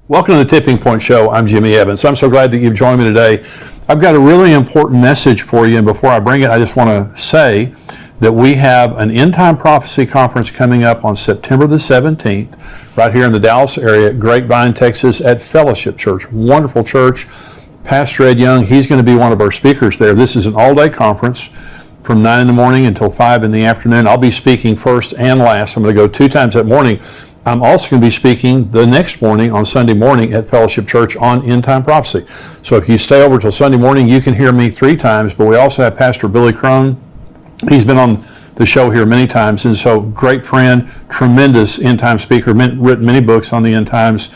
Welcome to the Tipping Point Show. I'm Jimmy Evans. I'm so glad that you've joined me today. I've got a really important message for you, and before I bring it, I just want to say that we have an End Time Prophecy Conference coming up on September the 17th, right here in the Dallas area, Grapevine, Texas, at Fellowship Church. Wonderful church. Pastor Ed Young, he's going to be one of our speakers there. This is an all-day conference from 9 in the morning until 5 in the afternoon. I'll be speaking first and last. I'm going to go 2 times that morning. I'm also going to be speaking the next morning on Sunday morning at Fellowship Church on End Time Prophecy. So if you stay over till Sunday morning, you can hear me 3 times, but we also have Pastor Billy Crone. He's been on the show here many times, and so great friend, tremendous end time speaker, written many books on the end times.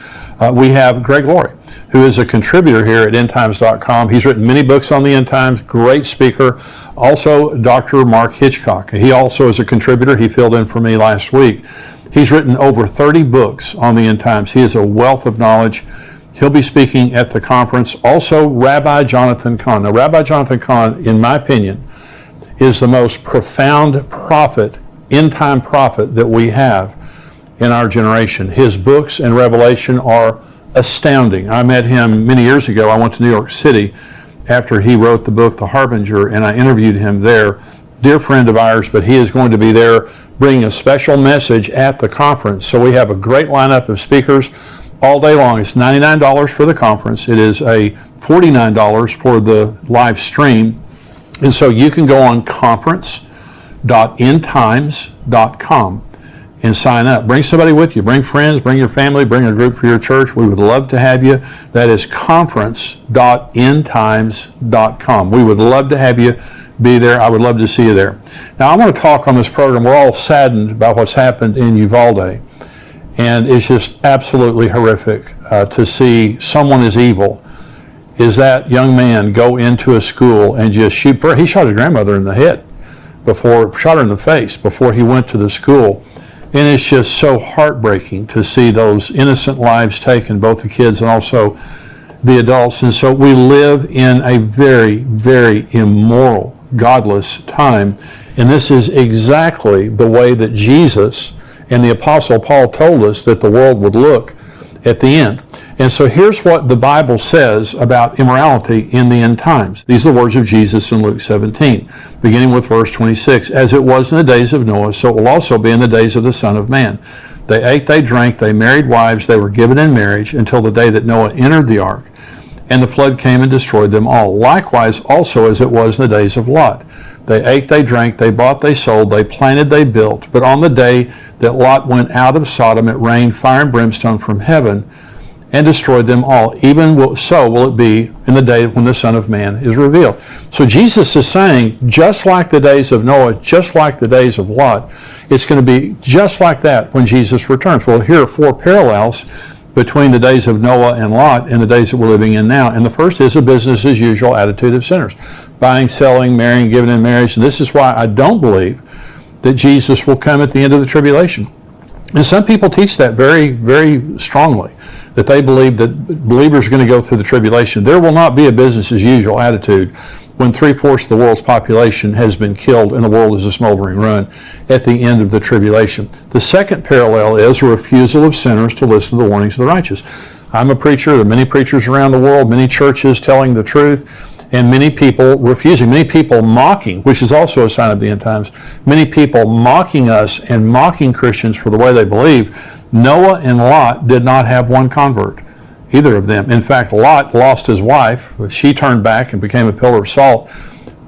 We have Greg Laurie, who is a contributor here at endtimes.com. He's written many books on the end times, great speaker. Also, Dr. Mark Hitchcock. He also is a contributor. He filled in for me last week. He's written over 30 books on the end times. He is a wealth of knowledge. He'll be speaking at the conference. Also, Rabbi Jonathan Cahn. Now, Rabbi Jonathan Cahn, in my opinion, is the most profound prophet, end-time prophet that we have in our generation. His books and revelation are astounding. I met him many years ago. I went to New York City after he wrote the book, The Harbinger, and I interviewed him there. Dear friend of ours, but he is going to be there bringing a special message at the conference. So we have a great lineup of speakers all day long. It's $99 for the conference. It is a $49 for the live stream. And so you can go on conference.endtimes.com and sign up. Bring somebody with you. Bring friends, bring your family, bring a group for your church. We would love to have you. That is conference.endtimes.com. We would love to have you be there. I would love to see you there. Now, I want to talk on this program. We're all saddened by what's happened in Uvalde. And it's just absolutely horrific to see someone as evil as that young man go into a school and just shoot. He shot his grandmother in the head shot her in the face before he went to the school. And it's just so heartbreaking to see those innocent lives taken, both the kids and also the adults. And so we live in a very, very immoral, godless time. And this is exactly the way that Jesus and the Apostle Paul told us that the world would look at the end. And so here's what the Bible says about immorality in the end times. These are the words of Jesus in Luke 17, beginning with verse 26. As it was in the days of Noah, so it will also be in the days of the Son of Man. They ate, they drank, they married wives, they were given in marriage until the day that Noah entered the ark, and the flood came and destroyed them all. Likewise also as it was in the days of Lot. They ate, they drank, they bought, they sold, they planted, they built. But on the day that Lot went out of Sodom, it rained fire and brimstone from heaven and destroyed them all. Even so will it be in the day when the Son of Man is revealed. So Jesus is saying, just like the days of Noah, just like the days of Lot, it's going to be just like that when Jesus returns. Well, here are 4 parallels between the days of Noah and Lot and the days that we're living in now. And the first is a business as usual attitude of sinners. Buying, selling, marrying, giving in marriage. And this is why I don't believe that Jesus will come at the end of the tribulation. And some people teach that very, very strongly, that they believe that believers are going to go through the tribulation. There will not be a business as usual attitude when 3/4 of the world's population has been killed and the world is a smoldering ruin at the end of the tribulation. The second parallel is a refusal of sinners to listen to the warnings of the righteous. I'm a preacher. There are many preachers around the world, many churches telling the truth, and many people refusing, many people mocking, which is also a sign of the end times, many people mocking us and mocking Christians for the way they believe. Noah and Lot did not have one convert, either of them. In fact, Lot lost his wife. She turned back and became a pillar of salt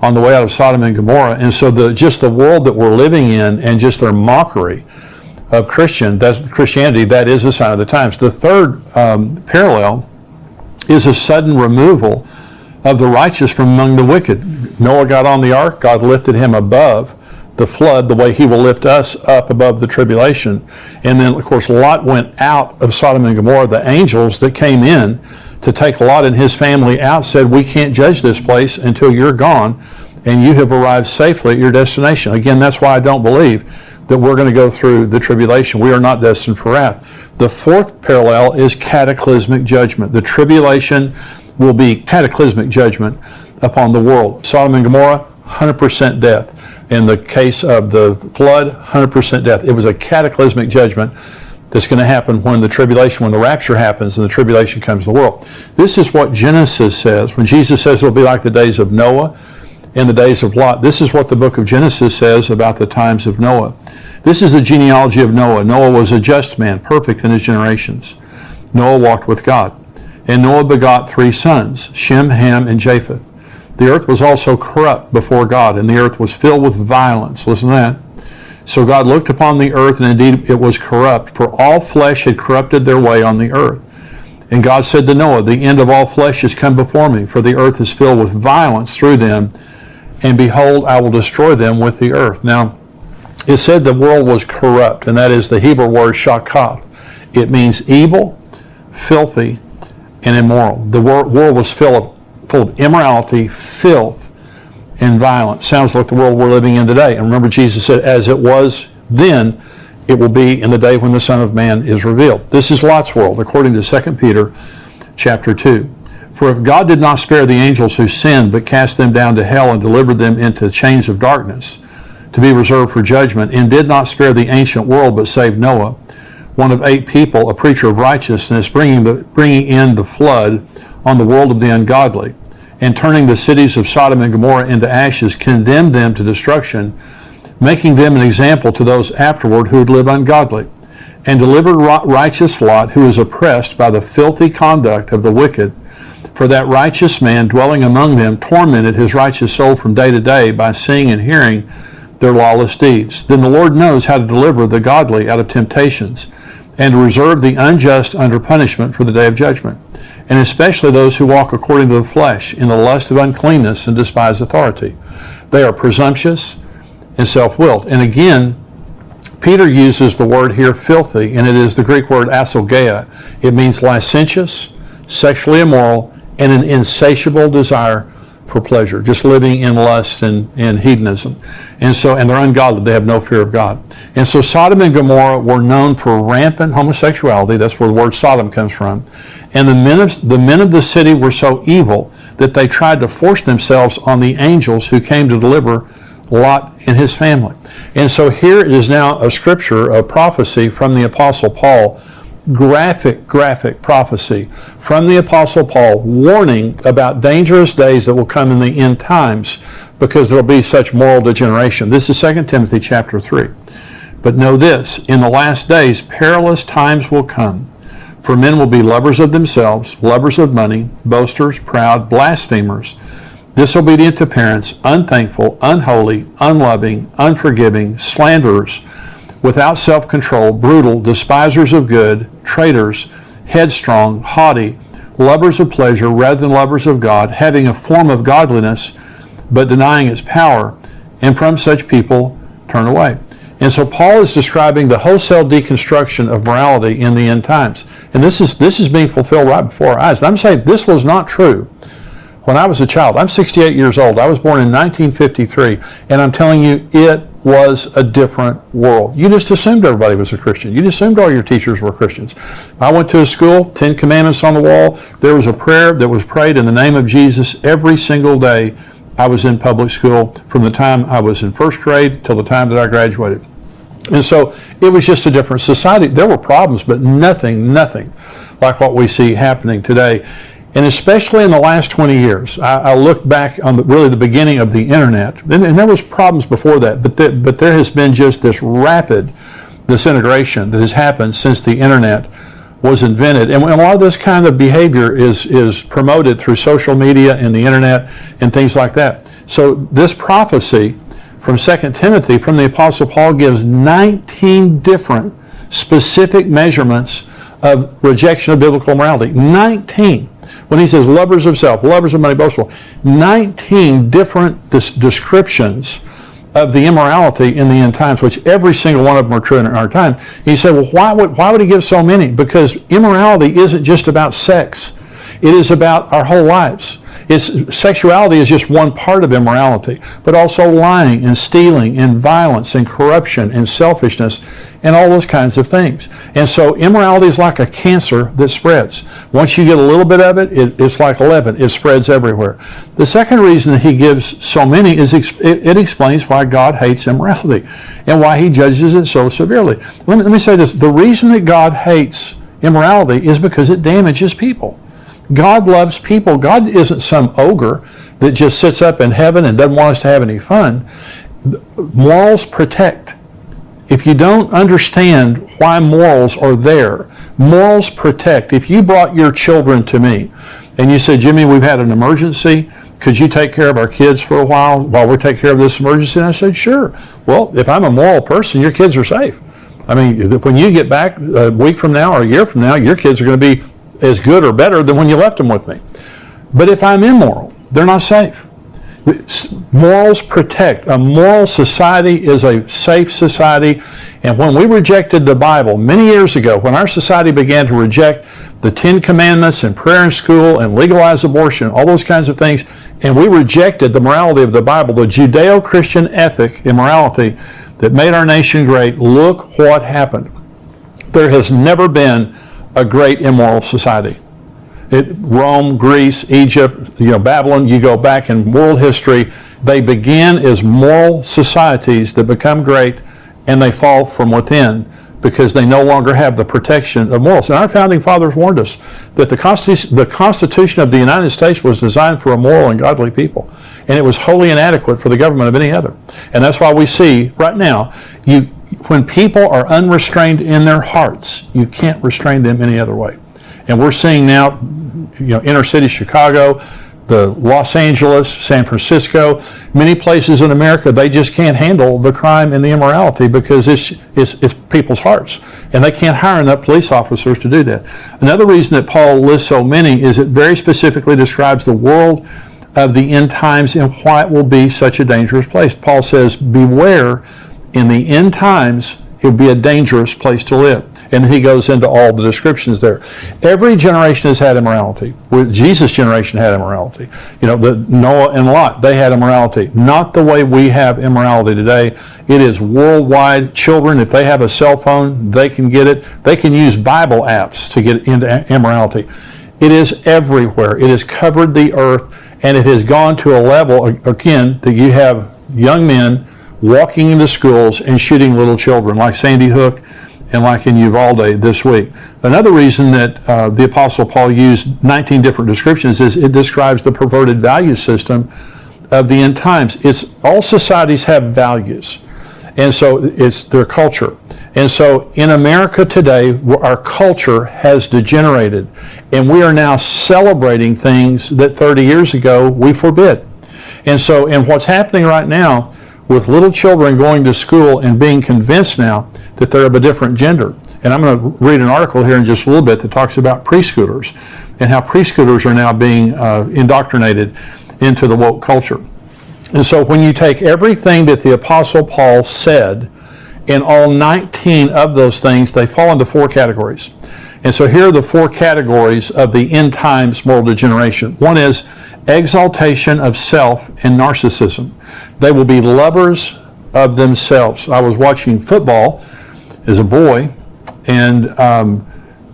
on the way out of Sodom and Gomorrah. And so just the world that we're living in and just their mockery of Christianity, that is a sign of the times. The third parallel is a sudden removal of the righteous from among the wicked. Noah got on the ark. God lifted him above the flood the way he will lift us up above the tribulation. And then, of course, Lot went out of Sodom and Gomorrah. The angels that came in to take Lot and his family out said, we can't judge this place until you're gone and you have arrived safely at your destination. Again, that's why I don't believe that we're going to go through the tribulation. We are not destined for wrath. The fourth parallel is cataclysmic judgment. The tribulation will be cataclysmic judgment upon the world. Sodom and Gomorrah, 100% death. In the case of the flood, 100% death. It was a cataclysmic judgment that's going to happen when the tribulation, when the rapture happens and the tribulation comes to the world. This is what Genesis says. When Jesus says it'll be like the days of Noah and the days of Lot, this is what the book of Genesis says about the times of Noah. This is the genealogy of Noah. Noah was a just man, perfect in his generations. Noah walked with God. And Noah begot 3 sons, Shem, Ham, and Japheth. The earth was also corrupt before God, and the earth was filled with violence. Listen to that. So God looked upon the earth, and indeed it was corrupt, for all flesh had corrupted their way on the earth. And God said to Noah, the end of all flesh has come before me, for the earth is filled with violence through them, and behold, I will destroy them with the earth. Now, it said the world was corrupt, and that is the Hebrew word shakath. It means evil, filthy, and immoral. The world was full of immorality, filth, and violence. Sounds like the world we're living in today. And remember, Jesus said, as it was then, it will be in the day when the Son of Man is revealed. This is Lot's world, according to 2 Peter chapter 2. For if God did not spare the angels who sinned, but cast them down to hell and delivered them into chains of darkness, to be reserved for judgment, and did not spare the ancient world, but saved Noah, one of 8 people, a preacher of righteousness, bringing in the flood on the world of the ungodly, and turning the cities of Sodom and Gomorrah into ashes, condemned them to destruction, making them an example to those afterward who would live ungodly, and delivered righteous Lot, who was oppressed by the filthy conduct of the wicked. For that righteous man dwelling among them tormented his righteous soul from day to day by seeing and hearing their lawless deeds. Then the Lord knows how to deliver the godly out of temptations, and to reserve the unjust under punishment for the day of judgment, and especially those who walk according to the flesh, in the lust of uncleanness and despise authority. They are presumptuous and self-willed. And again, Peter uses the word here, filthy, and it is the Greek word asogeia. It means licentious, sexually immoral, and an insatiable desire for pleasure, just living in lust and hedonism. And they're ungodly. They have no fear of God. And so Sodom and Gomorrah were known for rampant homosexuality. That's where the word Sodom comes from. And the men of the city were so evil that they tried to force themselves on the angels who came to deliver Lot and his family. And so here it is now a scripture, a prophecy from the Apostle Paul, graphic prophecy from the Apostle Paul, warning about dangerous days that will come in the end times because there will be such moral degeneration. This is 2 Timothy chapter 3. But know this, in the last days perilous times will come, for men will be lovers of themselves, lovers of money, boasters, proud, blasphemers, disobedient to parents, unthankful, unholy, unloving, unforgiving, slanderers, without self-control, brutal, despisers of good, traitors, headstrong, haughty, lovers of pleasure rather than lovers of God, having a form of godliness, but denying its power, and from such people turn away. And so Paul is describing the wholesale deconstruction of morality in the end times. And this is being fulfilled right before our eyes. And I'm saying this was not true when I was a child. I'm 68 years old. I was born in 1953. And I'm telling you, it was a different world. You just assumed everybody was a Christian. You just assumed all your teachers were Christians. I went to a school, 10 Commandments on the wall. There was a prayer that was prayed in the name of Jesus every single day I was in public school, from the time I was in first grade till the time that I graduated. And so it was just a different society. There were problems, but nothing like what we see happening today. And especially in the last 20 years, I look back on the beginning of the internet, and there was problems before that, but there has been just this rapid disintegration that has happened since the internet was invented. And a lot of this kind of behavior is promoted through social media and the internet and things like that. So this prophecy from 2 Timothy from the Apostle Paul gives 19 different specific measurements of rejection of biblical morality. 19. When he says lovers of self, lovers of money, boastful, 19 different descriptions of the immorality in the end times, which every single one of them are true in our time. He said, well, why would he give so many? Because immorality isn't just about sex. It is about our whole lives. Sexuality is just one part of immorality, but also lying and stealing and violence and corruption and selfishness and all those kinds of things. And so immorality is like a cancer that spreads. Once you get a little bit of it, it's like leaven. It spreads everywhere. The second reason that he gives so many is it explains why God hates immorality and why he judges it so severely. Let me say this. The reason that God hates immorality is because it damages people. God loves people. God isn't some ogre that just sits up in heaven and doesn't want us to have any fun. Morals protect. If you don't understand why morals are there, morals protect. If you brought your children to me and you said, Jimmy, we've had an emergency, could you take care of our kids for a while we take care of this emergency? And I said, sure. Well, if I'm a moral person, your kids are safe. I mean, when you get back a week from now or a year from now, your kids are going to be as good or better than when you left them with me. But if I'm immoral, they're not safe. Morals protect. A moral society is a safe society. And when we rejected the Bible many years ago, when our society began to reject the Ten Commandments and prayer in school and legalized abortion, all those kinds of things, and we rejected the morality of the Bible, the Judeo-Christian ethic, immorality, that made our nation great, look what happened. There has never been a great immoral society. Rome, Greece, Egypt, Babylon, you go back in world history, they began as moral societies that become great, and they fall from within because they no longer have the protection of morals. And our founding fathers warned us that the Constitution of the United States was designed for a moral and godly people, and it was wholly inadequate for the government of any other. And that's why we see right now, when people are unrestrained in their hearts, you can't restrain them any other way. And we're seeing now, inner city Chicago, the Los Angeles, San Francisco, many places in America, they just can't handle the crime and the immorality because it's people's hearts. And they can't hire enough police officers to do that. Another reason that Paul lists so many is it very specifically describes the world of the end times and why it will be such a dangerous place. Paul says, beware, in the end times, it will be a dangerous place to live. And he goes into all the descriptions there. Every generation has had immorality. Jesus' generation had immoralty. Noah and Lot, they had immorality. Not the way we have immorality today. It is worldwide. Children, if they have a cell phone, they can get it. They can use Bible apps to get into immorality. It is everywhere. It has covered the earth, and it has gone to a level, again, that you have young men walking into schools and shooting little children, like Sandy Hook and like in Uvalde this week. Another reason that the Apostle Paul used 19 different descriptions is it describes the perverted value system of the end times. All societies have values, and so it's their culture. And so in America today, our culture has degenerated, and we are now celebrating things that 30 years ago we forbid. And what's happening right now with little children going to school and being convinced now that they're of a different gender. And I'm going to read an article here in just a little bit that talks about preschoolers and how preschoolers are now being indoctrinated into the woke culture. And so when you take everything that the Apostle Paul said, and all 19 of those things, they fall into 4 categories. And so here are the 4 categories of the end times moral degeneration. One is exaltation of self and narcissism. They will be lovers of themselves. I was watching football as a boy, and it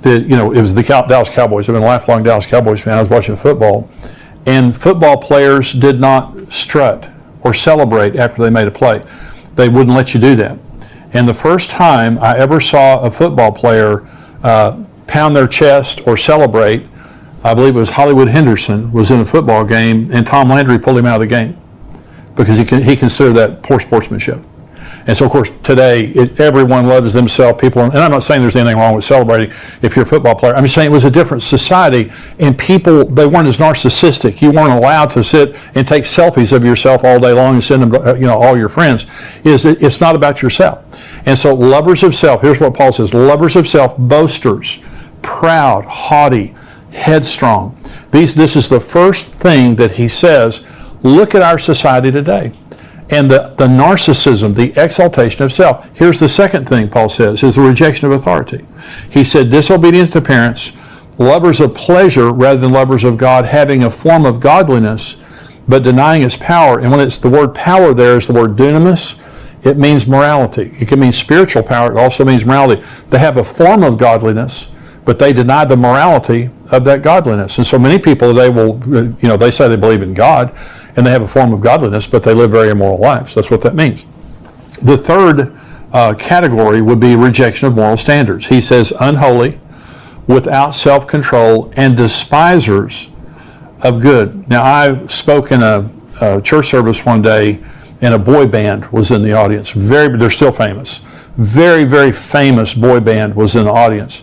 was the Dallas Cowboys. I've been a lifelong Dallas Cowboys fan. I was watching football, and football players did not strut or celebrate after they made a play. They wouldn't let you do that. And the first time I ever saw a football player pound their chest or celebrate, I believe it was Hollywood Henderson was in a football game, and Tom Landry pulled him out of the game because he considered that poor sportsmanship. And so, of course, today, everyone loves themselves. People, and I'm not saying there's anything wrong with celebrating if you're a football player. I'm just saying it was a different society, and people, they weren't as narcissistic. You weren't allowed to sit and take selfies of yourself all day long and send them to all your friends. It's not about yourself. And so, lovers of self, here's what Paul says, lovers of self, boasters, proud, haughty, headstrong. This is the first thing that he says. Look at our society today. And the narcissism, the exaltation of self. Here's the second thing Paul says, is the rejection of authority. He said disobedience to parents, lovers of pleasure rather than lovers of God, having a form of godliness, but denying its power. And when it's the word power there is the word dunamis, it means morality. It can mean spiritual power. It also means morality. They have a form of godliness, but they deny the morality of that godliness. And so many people today will, they say they believe in God, and they have a form of godliness, but they live very immoral lives. That's what that means. The third category would be rejection of moral standards. He says, unholy, without self-control, and despisers of good. Now, I spoke in a church service one day, and a boy band was in the audience. They're still famous. Very, very famous boy band was in the audience.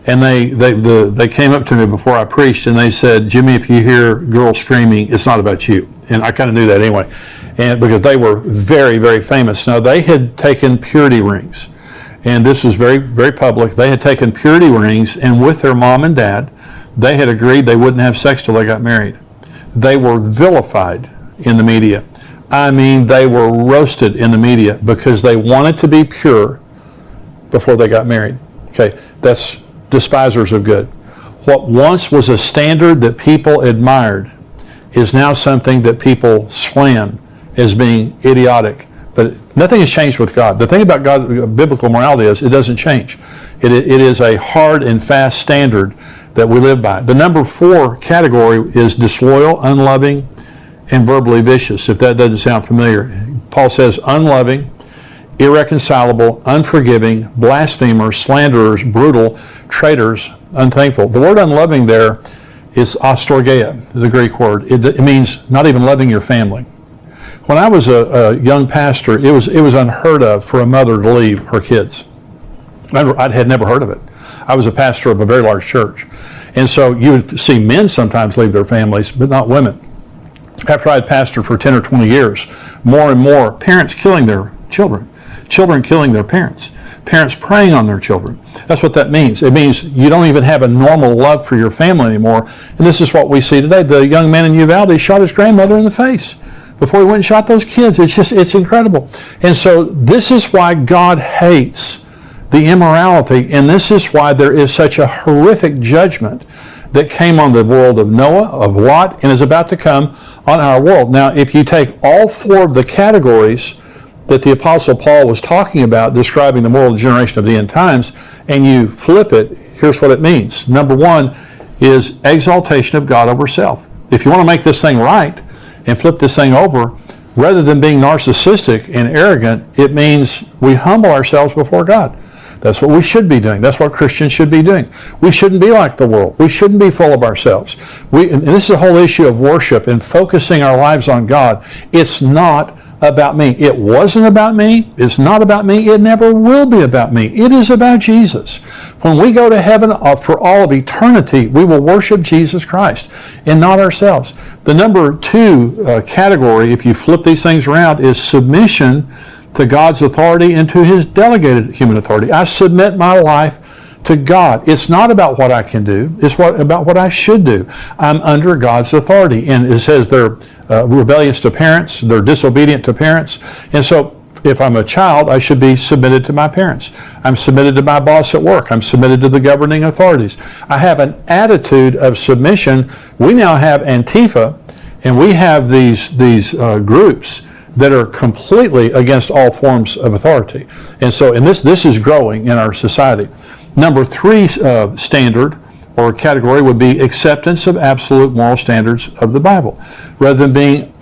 And they came up to me before I preached, and they said, Jimmy, if you hear girls screaming, it's not about you. And I kind of knew that anyway, and because they were very, very famous. Now, they had taken purity rings, and this was very, very public. They had taken purity rings, and with their mom and dad, they had agreed they wouldn't have sex till they got married. They were vilified in the media. I mean, they were roasted in the media because they wanted to be pure before they got married. Okay, that's despisers of good. What once was a standard that people admired is now something that people slam as being idiotic. But nothing has changed with God. The thing about God, biblical morality is it doesn't change. It is a hard and fast standard that we live by. The number 4 category is disloyal, unloving, and verbally vicious, if that doesn't sound familiar. Paul says unloving, irreconcilable, unforgiving, blasphemers, slanderers, brutal, traitors, unthankful. The word unloving there is astorgeia, the Greek word. It means not even loving your family. When I was a young pastor, it was unheard of for a mother to leave her kids. I had never heard of it. I was a pastor of a very large church. And so you would see men sometimes leave their families, but not women. After I had pastored for 10 or 20 years, more and more parents killing their children, children killing their parents, parents preying on their children. That's what that means. It means you don't even have a normal love for your family anymore. And this is what we see today. The young man in Uvalde shot his grandmother in the face before he went and shot those kids. It's incredible. And so this is why God hates the immorality, and this is why there is such a horrific judgment that came on the world of Noah, of Lot, and is about to come on our world. Now, if you take all 4 of the categories that the Apostle Paul was talking about, describing the moral generation of the end times, and you flip it, here's what it means. Number 1 is exaltation of God over self. If you want to make this thing right and flip this thing over, rather than being narcissistic and arrogant, it means we humble ourselves before God. That's what we should be doing. That's what Christians should be doing. We shouldn't be like the world. We shouldn't be full of ourselves. And this is the whole issue of worship and focusing our lives on God. It's not about me. It wasn't about me. It's not about me. It never will be about me. It is about Jesus. When we go to heaven for all of eternity, we will worship Jesus Christ and not ourselves. The number 2 category, if you flip these things around, is submission to God's authority and to His delegated human authority. I submit my life to God. It's not about what I can do. It's about what I should do. I'm under God's authority. And it says they're rebellious to parents. They're disobedient to parents. And so if I'm a child, I should be submitted to my parents. I'm submitted to my boss at work. I'm submitted to the governing authorities. I have an attitude of submission. We now have Antifa, and we have these groups that are completely against all forms of authority. And so, this is growing in our society. Number 3 standard or category would be acceptance of absolute moral standards of the Bible, rather than being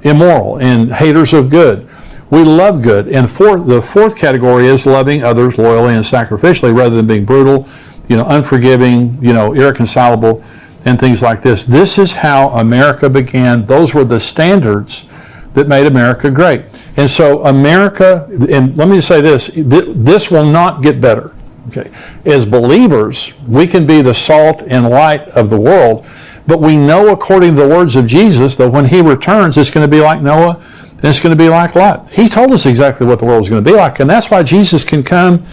immoral and haters of good. We love good. And the fourth category is loving others loyally and sacrificially, rather than being brutal, unforgiving, irreconcilable, and things like this. This is how America began. Those were the standards that made America great. And so America, and let me say this, this will not get better. Okay. As believers, we can be the salt and light of the world, but we know according to the words of Jesus that when He returns, it's going to be like Noah, and it's going to be like Lot. He told us exactly what the world is going to be like, and that's why Jesus can come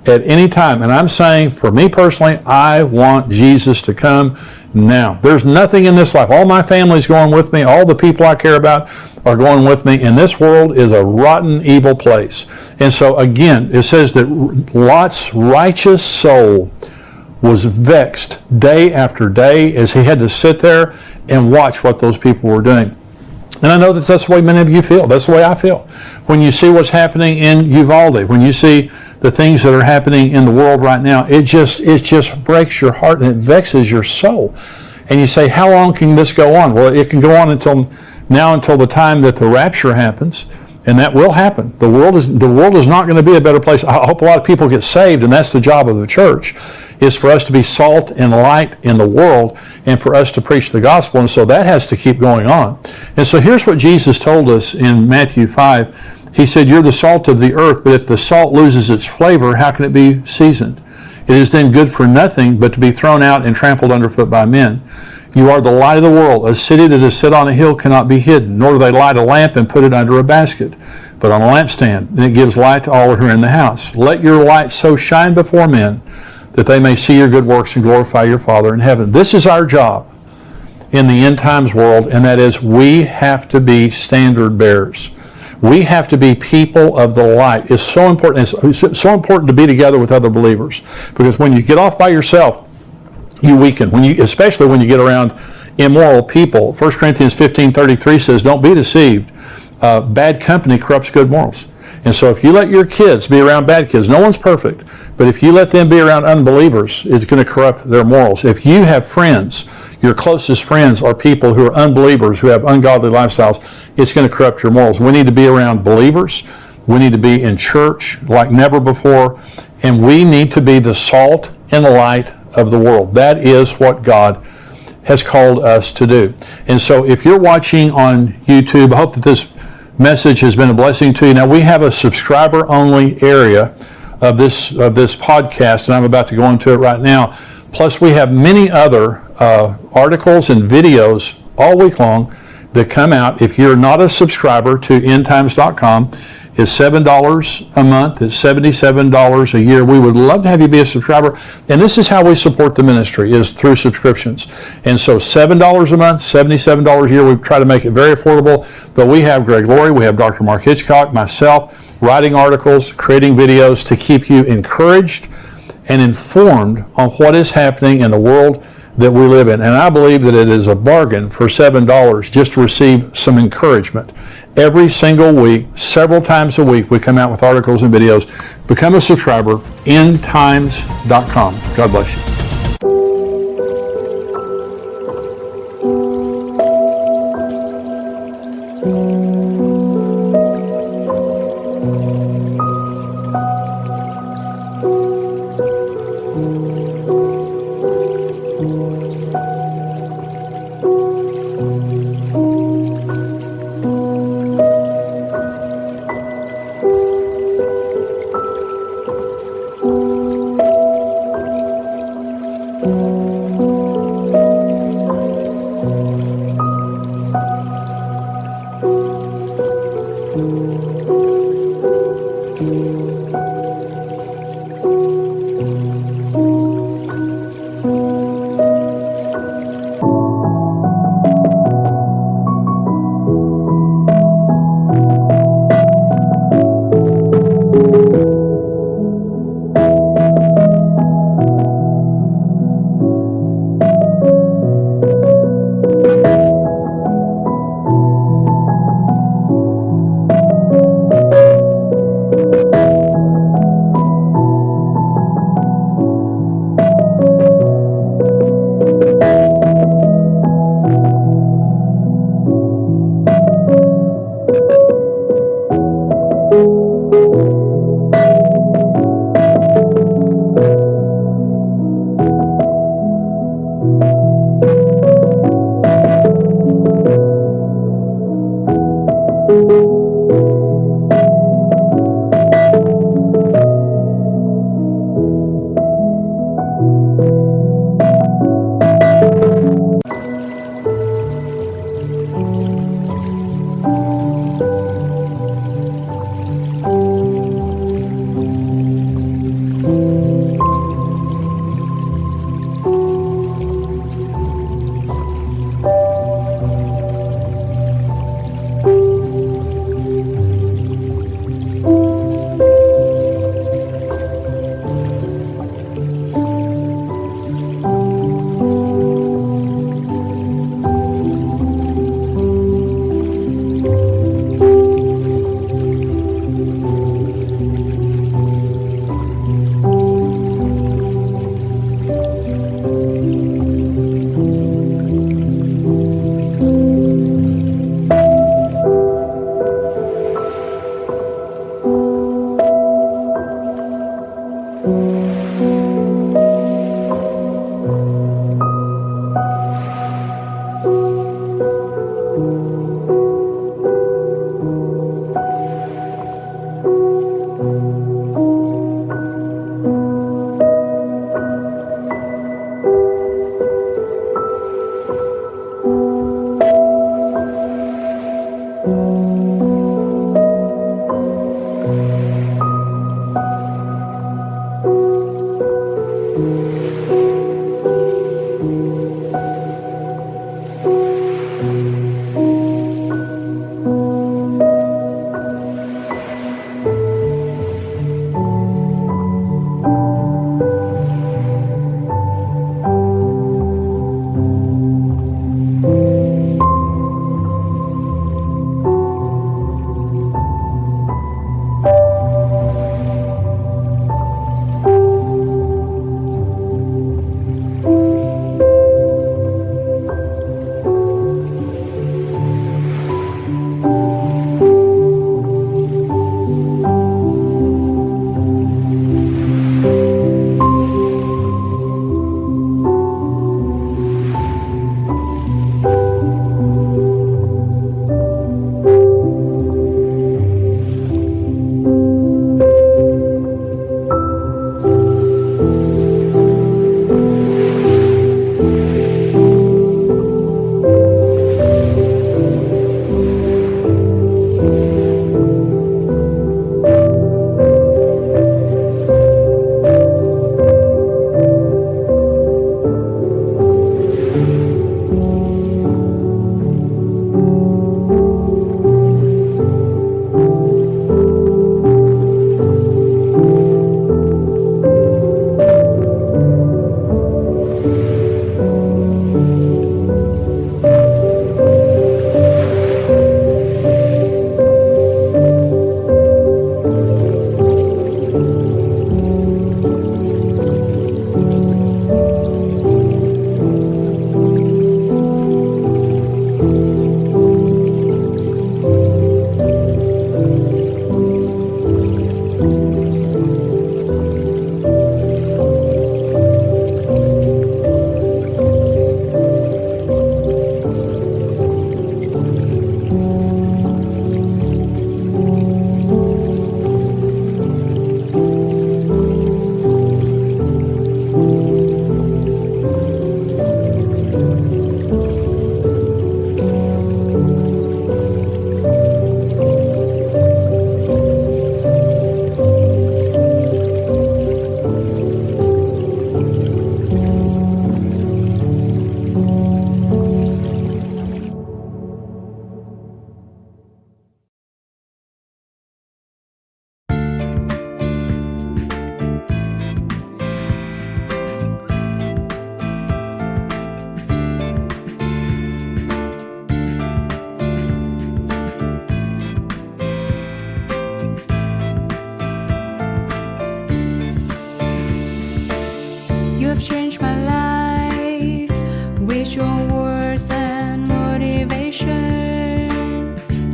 at any time. And I'm saying, for me personally, I want Jesus to come now. There's nothing in this life. All my family's going with me. All the people I care about are going with me. And this world is a rotten, evil place. And so again, it says that Lot's righteous soul was vexed day after day as he had to sit there and watch what those people were doing. And I know that that's the way many of you feel. That's the way I feel. When you see what's happening in Uvalde, when you see the things that are happening in the world right now, it just breaks your heart and it vexes your soul. And you say, how long can this go on? Well, it can go on until the time that the rapture happens. And that will happen. The world is not going to be a better place. I hope a lot of people get saved, and that's the job of the church, is for us to be salt and light in the world and for us to preach the gospel. And so that has to keep going on. And so here's what Jesus told us in Matthew 5. He said, you're the salt of the earth, but if the salt loses its flavor, how can it be seasoned? It is then good for nothing but to be thrown out and trampled underfoot by men. You are the light of the world. A city that is set on a hill cannot be hidden, nor do they light a lamp and put it under a basket, but on a lampstand, and it gives light to all who are in the house. Let your light so shine before men that they may see your good works and glorify your Father in heaven. This is our job in the end times world, and that is we have to be standard bearers. We have to be people of the light. It's so important. It's so important to be together with other believers, because when you get off by yourself, you weaken, especially when you get around immoral people. 1 Corinthians 15:33 says, don't be deceived. Bad company corrupts good morals. And so if you let your kids be around bad kids, no one's perfect, but if you let them be around unbelievers, it's going to corrupt their morals. If you have friends, your closest friends are people who are unbelievers, who have ungodly lifestyles, it's going to corrupt your morals. We need to be around believers. We need to be in church like never before, and we need to be the salt and the light of the world. That is what God has called us to do. And so if you're watching on YouTube, I hope that this message has been a blessing to you. Now, we have a subscriber-only area of this podcast, and I'm about to go into it right now. Plus, we have many other articles and videos all week long that come out. If you're not a subscriber to endtimes.com, it's $7 a month. It's $77 a year. We would love to have you be a subscriber. And this is how we support the ministry, is through subscriptions. And so $7 a month, $77 a year. We try to make it very affordable. But we have Greg Laurie, we have Dr. Mark Hitchcock, myself, writing articles, creating videos to keep you encouraged and informed on what is happening in the world that we live in. And I believe that it is a bargain for $7 just to receive some encouragement. Every single week, several times a week, we come out with articles and videos. Become a subscriber, endtimes.com. God bless you. with your words and motivation.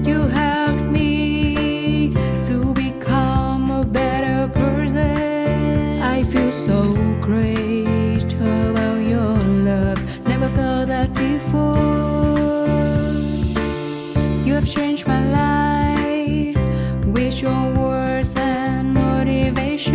You helped me to become a better person. I feel so great about your love. Never felt that before. You have changed my life with your words and motivation.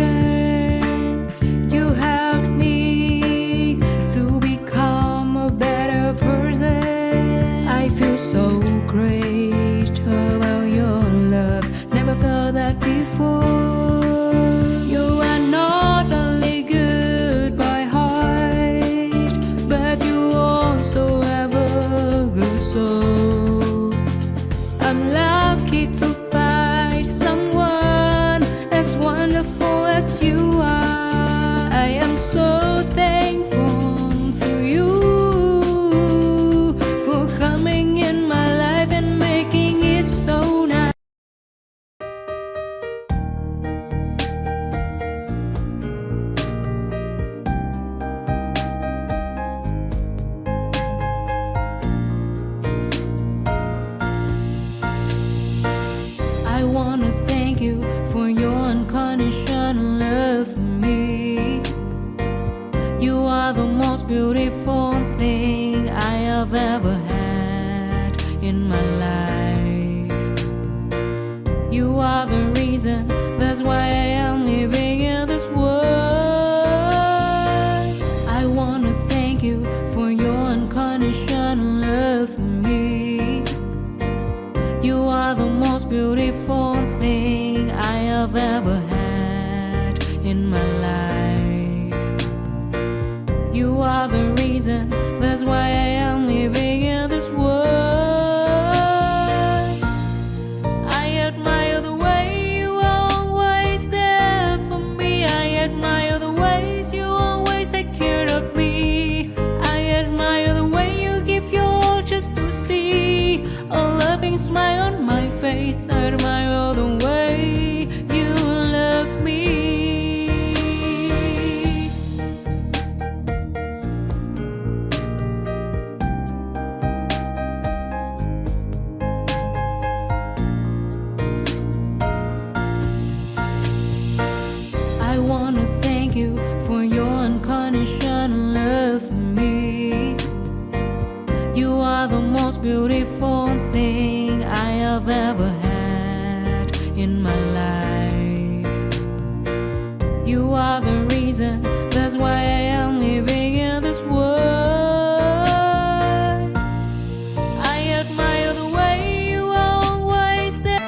You helped me to become a better person. I feel so great about your love. Never felt that before. You are not only good by heart, but you also have a good soul. I'm lucky to find someone as wonderful as you are. I am so thankful to you for coming in my life and making it so nice. I wanna thank you for your unconditional love for me. You are the most beautiful thing I have ever had in my life. You are the reason, that's why I am living in this world. I wanna thank you for your unconditional love for me. You are the most beautiful thing I have ever had in my life. You are the reason, that's why I am living in this world. I admire the way you are always there for me. I admire the ways you always take care of me. I admire the way you give your all just to see a loving smile on my face. I admire the way you love me. I wanna thank you for your unconditional love for me. You are the most beautiful thing I have ever had in my life. You are the reason, that's why I am living in this world. I admire the way you are always there.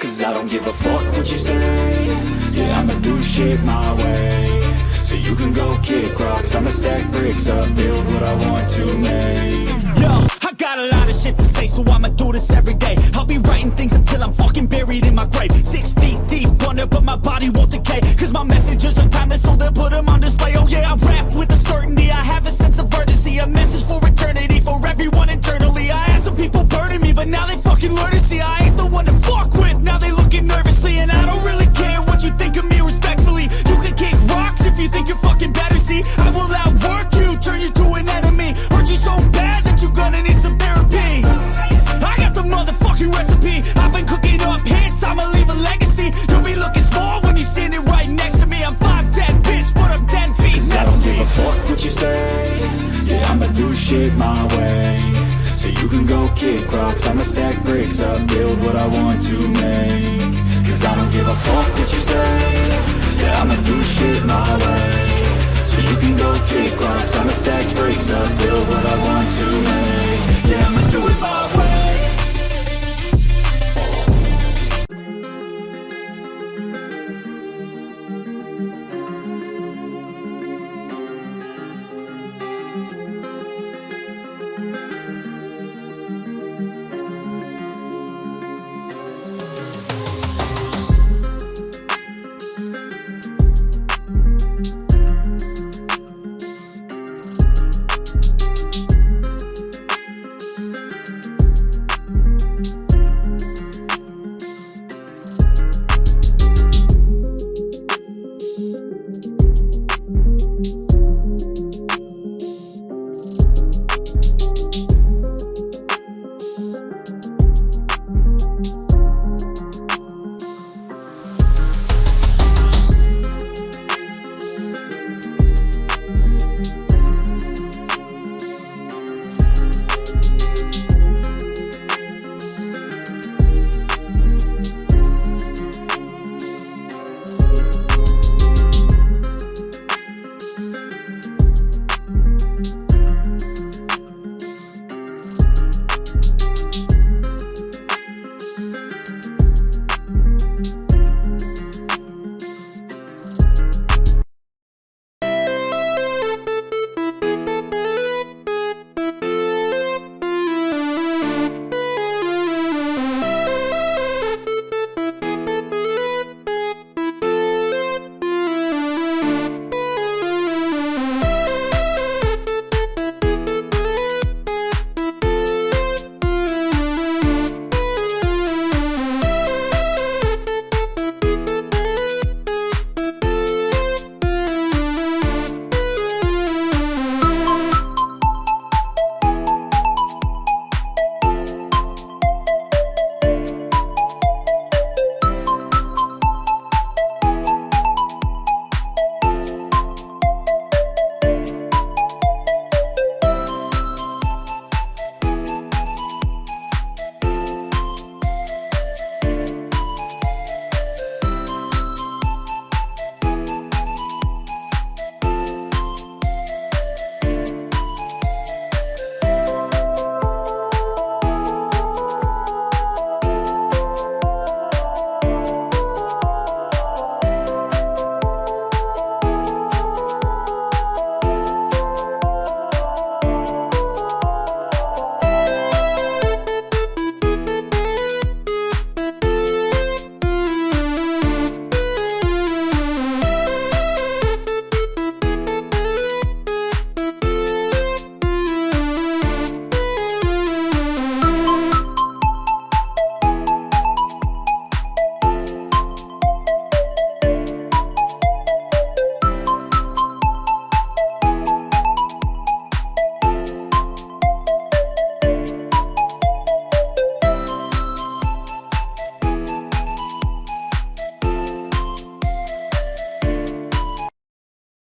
Cause I don't give a fuck what you say. Yeah, I'ma do shit my way. So you can go kick rocks, I'ma stack bricks up, build what I want to make. Yo, I got a lot of shit to say, so I'ma do this every day. I'll be writing things until I'm fucking buried in my grave. 6 feet deep under, but my body won't decay. Cause my messages are timeless, so they'll put them on display. Oh yeah, I rap with a certainty, I have a sense of urgency. A message for eternity, for everyone internally. I had some people burning me, but now they fucking learn to see I ain't the one to fuck with, now they looking nervously. And I don't really care what you think of me respectfully. You can kick rocks if you think you're fucking better, see. I will outwork you, turn you to an enemy. Hurt you so bad that you're gonna need some therapy. I got the motherfucking recipe. I've been cooking up hits, I'ma leave a legacy. You'll be looking small when you're standing right next to me. I'm 5'10", bitch, but I'm 10 feet Cause I next don't to give me. a fuck what you say. Yeah, I'ma do shit my way. So you can go kick rocks, I'ma stack bricks up, build what I want to make. Cause I don't give a fuck what you say. Yeah, I'ma do shit my way. So you can go kick rocks, I'ma stack bricks up, build what I want to make.